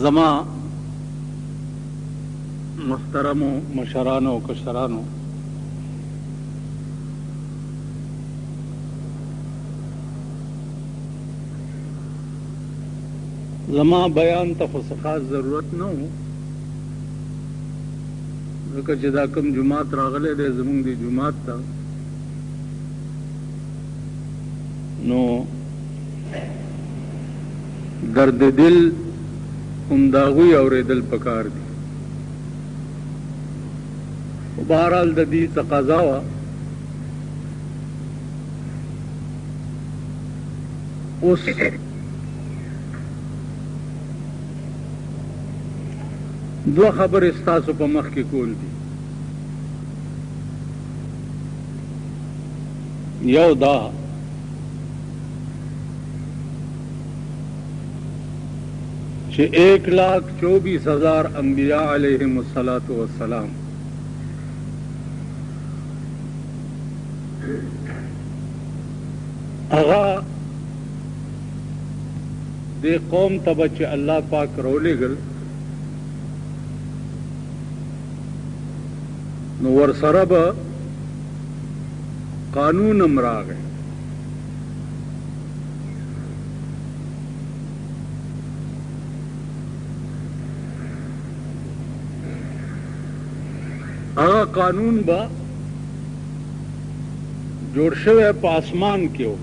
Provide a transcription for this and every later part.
जमा मुहतरमो मशरानो कशरानो, जमा बयान त खास जरूरत न हो, ځکه دا کوم جماعت راغلی دی زمونږ د جماعت ته، نو درد دل همداغوی اورېدل پکار دي. بهرحال د دې تقاضا وه اوس دوه خبرې ستاسو په مخ کې کول دي. یو دا چې 1,24,000 انبیاء علیهم الصلاۃ والسلام هغه دې قوم ته به چې الله پاک راولېږل، نو ورسره به قانون هم راغی. هغه قانون به جوړ شوی په اسمان کې و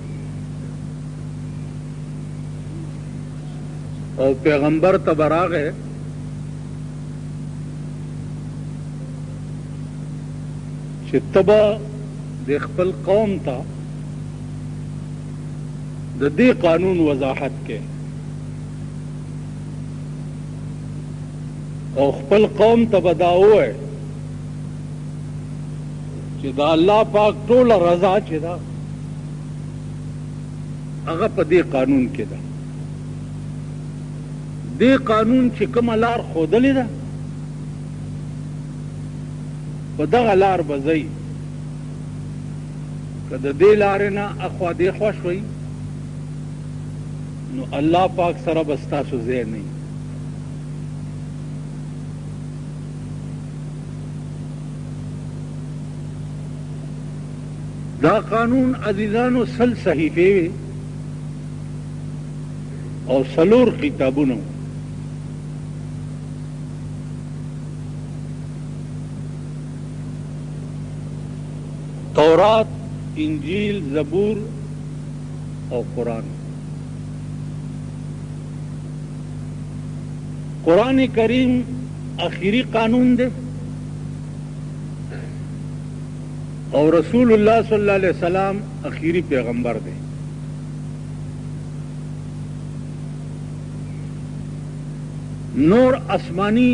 او پیغمبر ته به راغی چې ته به د خپل قوم ته د دې قانون وضاحت کې او خپل قوم ته به دا ووایې چې دا الله پاک ټوله رضا چې ده هغه په دې قانون کې ده. دې قانون چې کومه لار ښودلې ده په دغه لار به ځئ، که د دې لارې نه اخوا دېخوا شوئ نو الله پاک سره به ستاسو ځای نه وي. دا قانون عزیزانو 100 صحیفې وې او 4 کتابونه وو. تورات، انجیل، زبور او قرآن. قرآن کریم آخری قانون دے اور رسول اللہ صلی اللہ علیہ وسلم آخری پیغمبر دے. نور آسمانی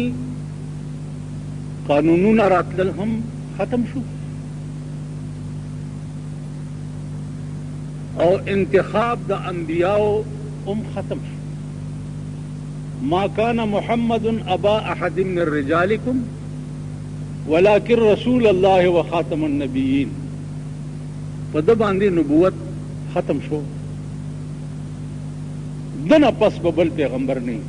قانونون راتلل هم ختم شو او انتخاب د انبیاء ام ختم شو. ما كان محمد ابا احد من رجالكم ولكن رسول الله وخاتم النبيين. په د باندې نبوت ختم شو، دنه پس به بل پیغمبر نه.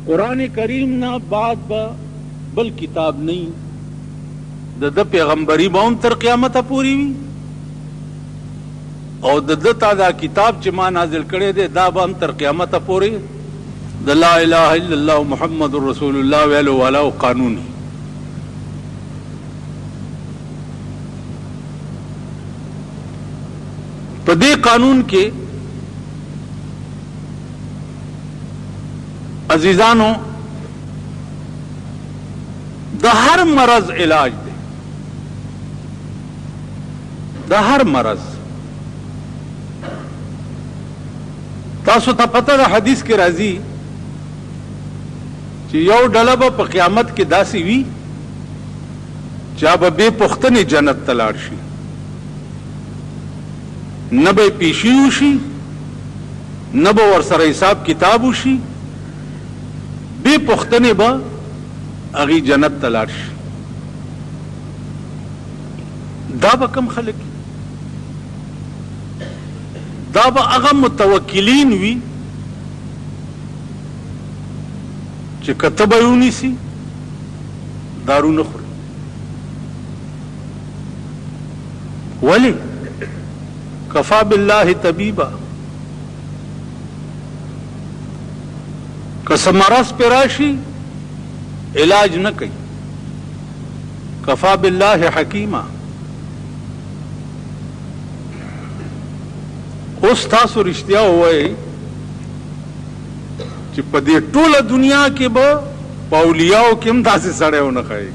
قرآن کریم نه بعد به بل کتاب نه، د پیغمبري به هم تر قیامته پوری وي او د تا دا کتاب چې ما نازل کړی دی دا به هم تر قیامته پورې د لا اله الا الله محمد رسول الله ویلو والا او قانون. په دې قانون کې عزیزانو د هر مرض علاج دی، د هر مرض. تاسو ته پته ده حدیث کې راځي چې یو ډله به په قیامت کې داسې وي چې به بې پوښتنې جنت ته لاړ شي، نه به یې پیشي وشي، نه به ورسره حساب کتاب وشي، بې پوښتنې به هغې جنت ته لاړ شي. دا به کوم خلک دا به هغه متوکلین وي چې کته به یې ونیسي دارو نه خوري. ولې؟ کفا بالله طبیبا، که څه مرض پې راشي علاج نه کوي. کفا بالله حکیما. اوس تاسو رښتیا ووایئ چې په دې ټوله دنیا کې به په اولیاو کې هم داسې سړی ونه ښایي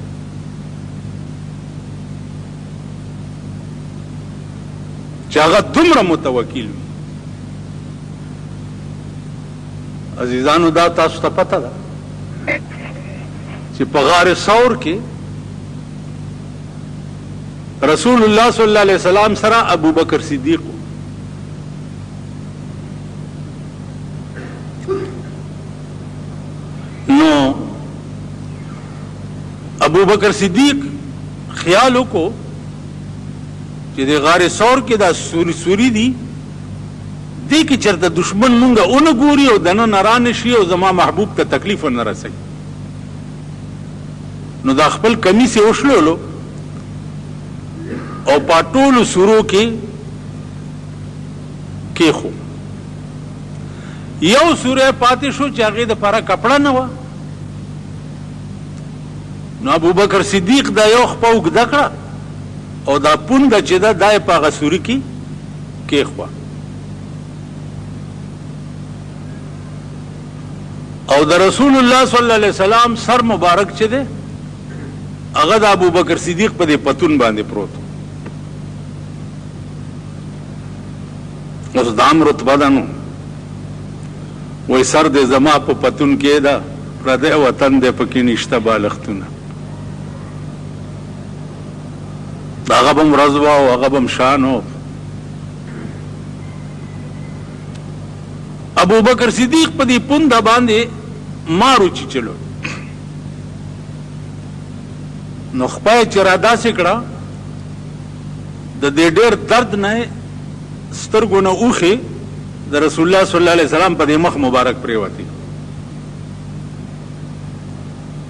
چې هغه دومره متوکل وي. عزیزانو دا تاسو ته پته ده چې په غار ثور کې رسول الله صلی الله علیه وسلم سره ابو بکر صدیق نو ابو بکر صدیق خیال وکړو چې د غار ثور کې دا سوری دي دې کې چېرته دشمن مونږه ونه ګوري او دننه رانه شي او زما محبوب ته تکلیف ونه رسوي. نو دا خپل کمیس یې وشلولو او په ټولو سورو کې کېښو. یو سوره پاتې شو چې هغې دپاره کپړه نه وه. نو ابوبکر صدیق دا یو خپه اوږده کړه او دا پونده چې ده دا یې په هغه سوري کې کېښوه او د رسول الله صلی الله علیه وسلم سر مبارک چې دی هغه د ابوبکر صدیق په دې پتون باندې پروت. اوس دام رتبه ده نو وای سر دې زما په پتون کې ده پردی وطن دی پکې نشته بالښتونه. هغه به م ورځ وه او هغه به م شان و. ابوبکر صدیق په دې پونده باندې مار وچیچلو. نو خپه یې چې را داسې کړه د دې ډېر درد نه سترګو نه اوښې د رسول الله صلی الله علیه وسلم په دې مخ مبارک پرېوتې.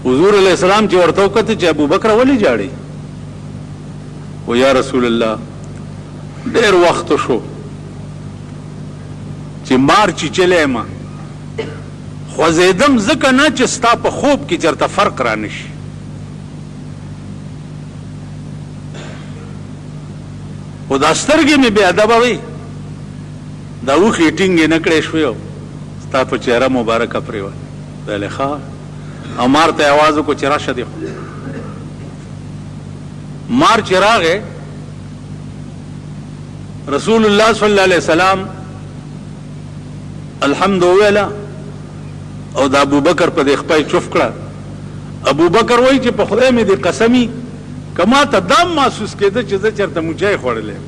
حضور علیه السلام چې ورته وکتل چې ابوبکر ولې جاړې؟ و یا رسول الله ډېر وخت شو چې مار چیچلی یم خوځېدم ځکه نه چې ستا په خوب کې چېرته فرق را نه شي. خو دا سترګې مې بې ادبه وې دا اوښې ټینګې نه کړې شوې او ستا په چهره مبارکه پرېوت. ویلې ښه او مار ته یې اواز وکړو چې راشه دې مار چې راغی رسول الله صلی الله علیه وسلم الحمد ویله او د ابوبکر په دې خپه چوف کړه. ابوبکر وایي چې په خدای مې دې قسمي که ما ته دا محسوس کېده چې زه چېرته موچی خوړلی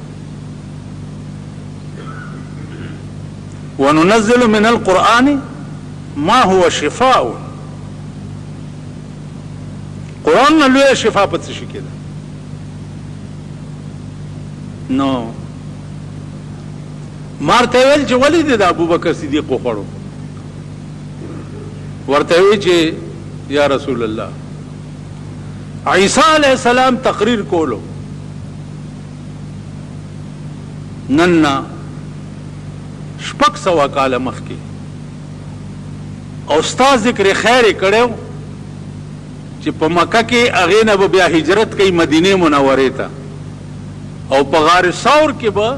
وننزل من القرآن ما هو شفاء. قرآن نه لویه شفا په څه شي کې ده. نو مار ته ویل چې ولې دې د ابوبکر صدیق وخوړو؟ ورته وی چې یا رسول الله عیسی علیہ السلام تقریر کولو نن نه 600 کاله مخکې او ستا ذکر خیر یې کړی چې په مکه کې هغې نه به بیا هجرت کوي مدینې منورې ته او په غار ثور کې به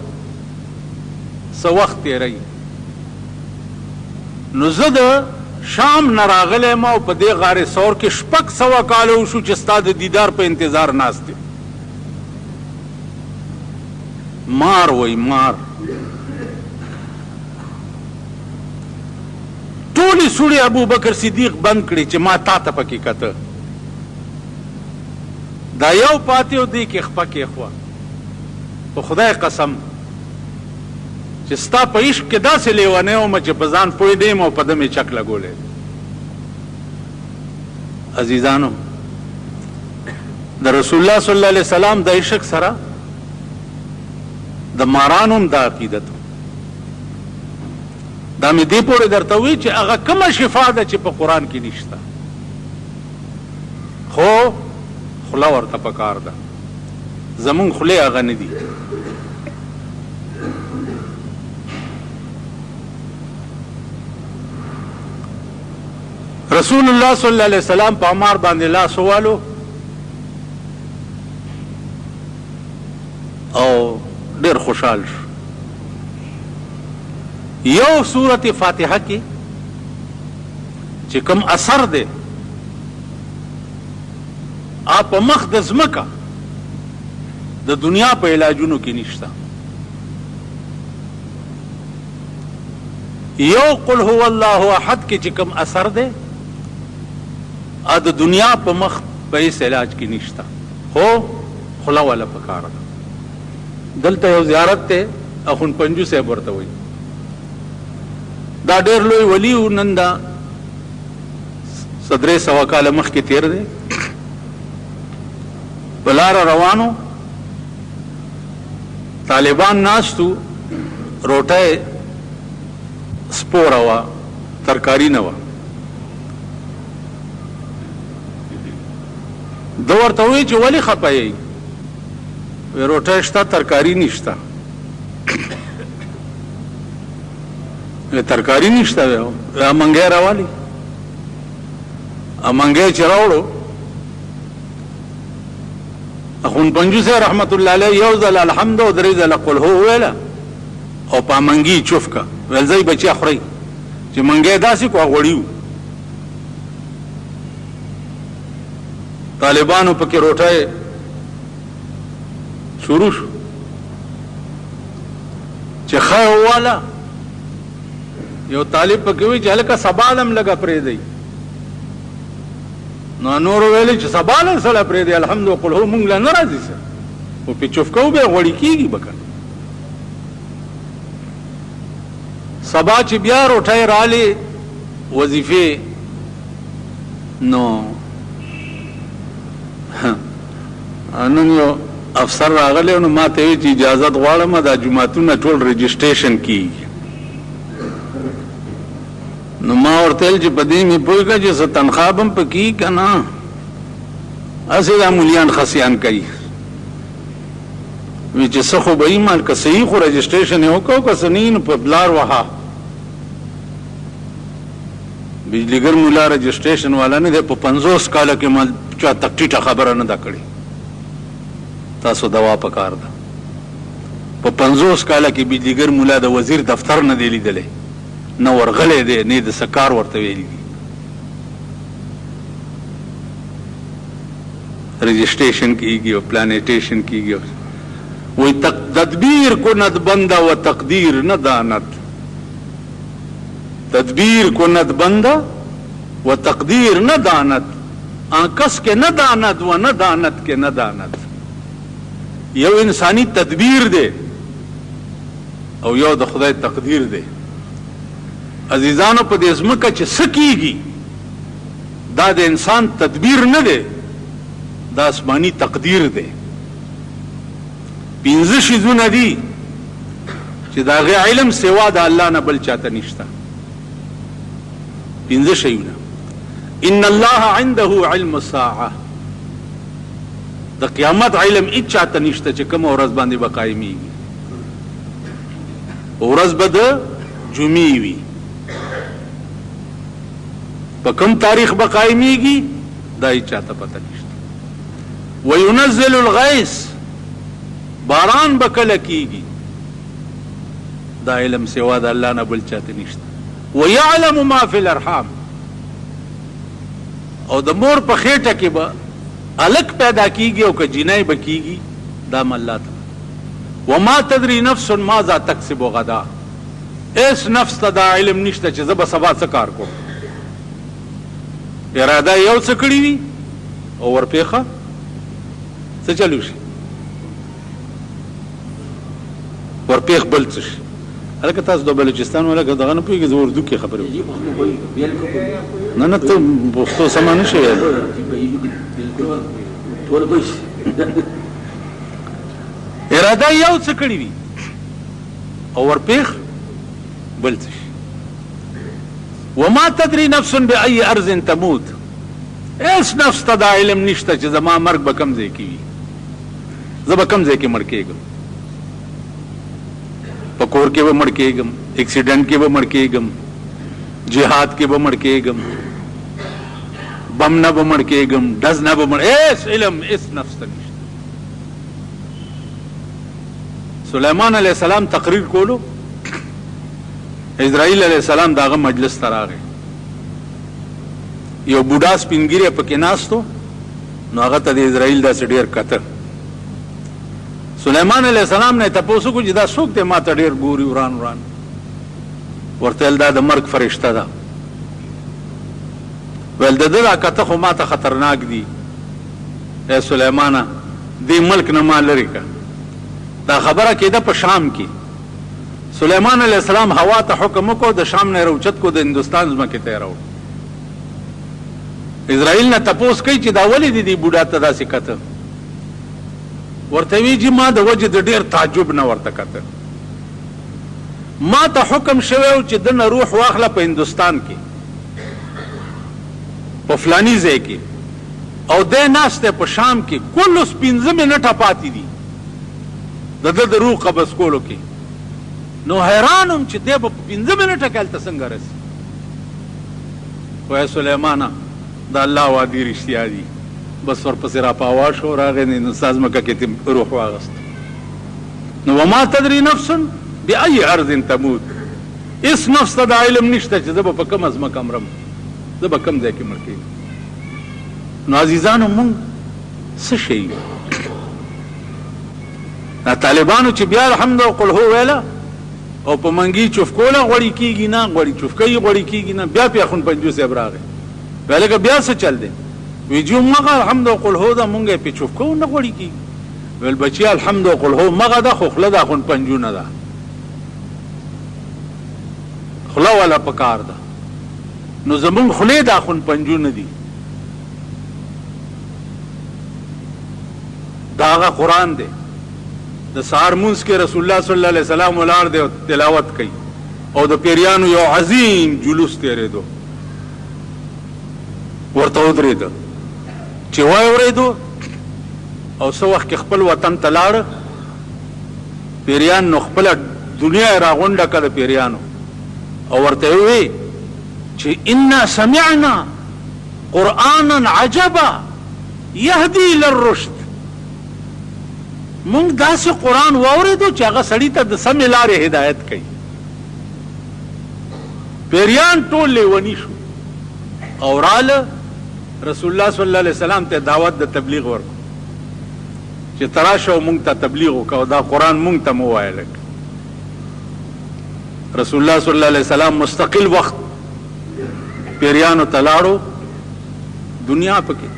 څه وخت تېروي. نو زه د شام نه راغلی یم او په دې غار ثور کې 600 کاله وشو چې ستا د دیدار په انتظار ناست یم. مار وای مار ټولې سوړې ابوبکر صدیق بند کړي چې ما تا ته پکې کته. دا یو پاتې و دې کې خپه کېښوه. په خدای قسم چې ستا په عشق کې داسې لیونی وم چې په ځان پوهېدی یم او په ده مې چک لګولی. عزیزانو د رسول الله صلی الله علیه وسلم د عشق سره د مارانو هم دا عقیدت دا مې دې پورې درته وی چې هغه کومه شفا ده چې په قرآن کې نشته، خو خوله ورته پکار ده. زمونږ خولې هغه نه دي. رسول الله صلی الله علیه وسلم په عمار باندې لاس والو او ډېر خوشحال شو. یو سورت فاتحه کې چې کوم اثر دی آپ مخ د ځمکه د دنیا په علاجونو کې نشته. یو قل هو الله احد کې چې کوم اثر دی د دنیا په مخ په هیڅ علاج کې نشته، خو خوله والا پکار ده. دلته یو زیارت ته اخون پنجو صاحب ورته وایي، دا ډېر لوی ولی و، نن دا 300 کاله مخکې تیر دی، په لاره روانو طالبان ناستو، روټۍ سپوره وه، ترکاري نه وه. ده ورته وایي چې ولې خفه یې؟ وایي روټۍ شته ترکاري نشته. ترکاری نشته. منګی راوالی، منګی چې راوړو اخون پنجو صاحب رحمت الله علیه یو ځل الحمد او درې ځله قل هو ویله او په منګي چوف کا ویل ځای بچیا خوري چې منګی داسې کو غوړیو. طالبانو پکې روټۍ شروع شو چې خیر والا یو طالب پکې وی چې هلکه سبالم لګه پرېږدئ. نو نور ویلې چې سبالم سره پرېږدئ، الحمد قل هو مونږ له نه راځي سر خو پې چوف کوو بیا غوړي کېږي به که سبا چې بیا روټۍ رالې وظیفې نو نن یو افسر راغلی نو ما ته وی چې اجازت غواړم دا جوماتونه ټول رجسټریشن کېږي. نو ما ورته ویل چې په دې مې پوه کړه چې څه تنخواه به هم پکې که نه هسې دا مولیان خسیان کوي. وی چې څه خو به یي مال که صحیح خو رجسټریشن یې وکړو که څه نه نو په لار وها. بجلیګر مولا رجسټریشن والا نه دی، په 50 کاله کې ما چا تکټیټه خبره نه ده کړې. تاسو دوا پکار ده. په 50 کاله کې بجلیګر مولا د وزیر دفتر نه دی لیدلی، نه ورغلی دی، نه د څه کار ورته ویلي دي. رجسٹریشن کیږي او پلانیټیشن کیږي. وی تدبیر کند بنده و تقدیر نه داند، تدبیر کند بنده و تقدیر نه داند، کس کے نه داند و نه داند کے نه داند. یو انسانی تدبیر دی او یو د خدای تقدیر دی. عزیزانو په دې ځمکه چې څه کیږي دا د انسان تدبیر نه دی، دا آسمانی تقدیر دی. 15 شیزونه دي چې د هغې علم سوا د الله نه بل چاته نشته. 15 شیونه. ان الله عنده علم الساعه، د قیامت علم هیڅ چاته نشته چې کومه ورځ باندې به قایمیږي. ورځ به د جمعې وي، په کوم تاریخ به قایمیږي دا هیڅ چاته پته نشته. وینزل الغیث، باران به کله کیږي دا علم سوا د الله نه بل چاته نشته. ویعلم ما فی الارحام، او د مور په خېټه کې به الک پیدا کیږي او که جنۍ به کیږي دا م الله ته. وما تدری نفس ماذا تکسب غدا، اس نفس ته دا علم نشته چې زه به سبا څه کار کوم. اراده یو څه کړي وي او ورپېښه څه چلو شي، ورپېښ بل څه شي. هلکه تاسو د بلوچستان ولکه دغه نه پوهېږئ، زه اردو کې خبرې وکړم. نه نه ته پښتو سمه نه شې. اراده یو څه کړي وي او ورپېښ بل څه شي. وما تدري نفس بأي ارض تموت. اس نفس ته دا علم نشته چې زما مرګ به کوم ځای کې وي، زه به کوم ځای کې مړ کېږم. په کور کې به مړ کېږم، ایکسیډنټ کې به مړ کېږم، جهاد کې به مړ کېږم، بم نه به مړ کېږم، ډز نه به مړ. اس علم اس نفس ته نشته. سلیمان علیہ السلام تقریر کولو، اسرائیل علیہ السلام داغه مجلس ته راغی، یو بوډا سپینګیری پکې ناستو، نو هغه ته د اسرائیل داسې ډېر کتل. سلیمان علیہ السلام نه تپوس وکړو چې دا څوک دی ما ته ډېر ګوري وران وران. ورته ویل دا د مرګ فرشته ده. ویل د ده دا کته خو ما ته خطرناک دي. ای سلیمانه دې ملک نه ما لرې کړه. دا خبره کېده په شام کې. سلیمان علیہ السلام هوا ته حکم وکړو، د شام نه روچت کو د هندوستان ځمکې ته یې راوړ. اسرائیل نه تپوس کوي چې دا ولې دې بوډا ته داسې کته؟ ورته وی چې ما د وجه د ډېر تعجب نه ورته کته. ما ته حکم شوی و چې دنه روح واخله په هندوستان کې په فلاني ځای کې، او دی ناست دی په شام کې، کلو 15 منټه پاتې دي د ده د روح قبض کولو کې. نو حیران هم چې دی به په 15 منټه کې هلته څنګه رسي. وایي سلیمانه دا الله وعدې رښتیا دي. بس ورپسې راپاوا شو، راغی نو ستا ځمکه کې روح واغست. نو وما تدري نفس بأي ارض تموت. اس نفس ته دا علم نشته چې زه به په کومه ځمکه مرم، زه به کوم ځای کې مړ کېږم. نو عزیزانو مونږ څه شی یو؟ دا طالبانو چې بیا الحمد او قل هو ویله او په منګي چوفکوله غوړي کېږي نه، غوړي چوفکۍ غوړي کېږي نه. بیا پې اخون پنجو صاحب راغی، ویل که بیا څه چل دی؟ وی جو مغه الحمد او قل هو ده، مونږ یې پې چوفکو نه غوړي کېږي. ویل بچي الحمد او قل هو مغه ده، خو خوله د اخون پنجو نه ده، خوله والا پکار ده. نو زمونږ خولې د اخون پنجو نه دي. دا هغه قرآن دی. د سهار مونځ کې رسول الله صلی الله علیه وسلم ولاړ دی او تلاوت کوي، او د پیریانو یو عظیم جلوس تېرېدو، ورته ودرېده چې وای اورېدو. او څه وخت کې خپل وطن ته لاړه پیریان، نو خپله دنیا یې راغونډه کړه د پیریانو، او ورته یې ووی چې انا سمعنا قرآنا عجبا یهدي للرشد. مونږ داسې قرآن واورېدو چې هغه سړي ته د سمې لارې هدایت کوي. پیریان ټول لیوني شو او راله رسول الله صلی الله علیه وسلم ته دعوت د تبلیغ ورکړو چې تراشه او مونږ ته تبلیغ وکړو، دا قرآن مونږ ته مو ووایه. لږ رسول الله صلی الله علیه وسلم مستقل وخت پیریانو ته لاړو، دنیا پکې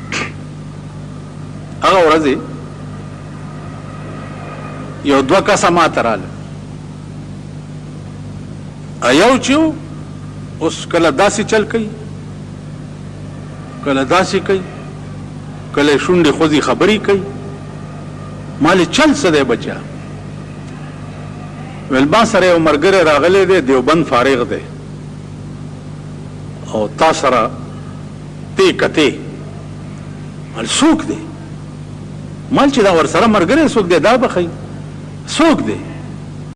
هغه ورځې یو دوه کسه ما ته راله. یو چې اوس کله داسې چل کوي، کله داسې کوي، کله شونډې خوځي خبرې کوي. مالې چل څه دی بچا؟ ویل ما سره یو ملګری راغلی دی، دیوبند فارغ دی، او تا سره تی کتې. مال څوک دی؟ مال چې دا ورسره ملګری څوک دی دا به ښایي څوک دی؟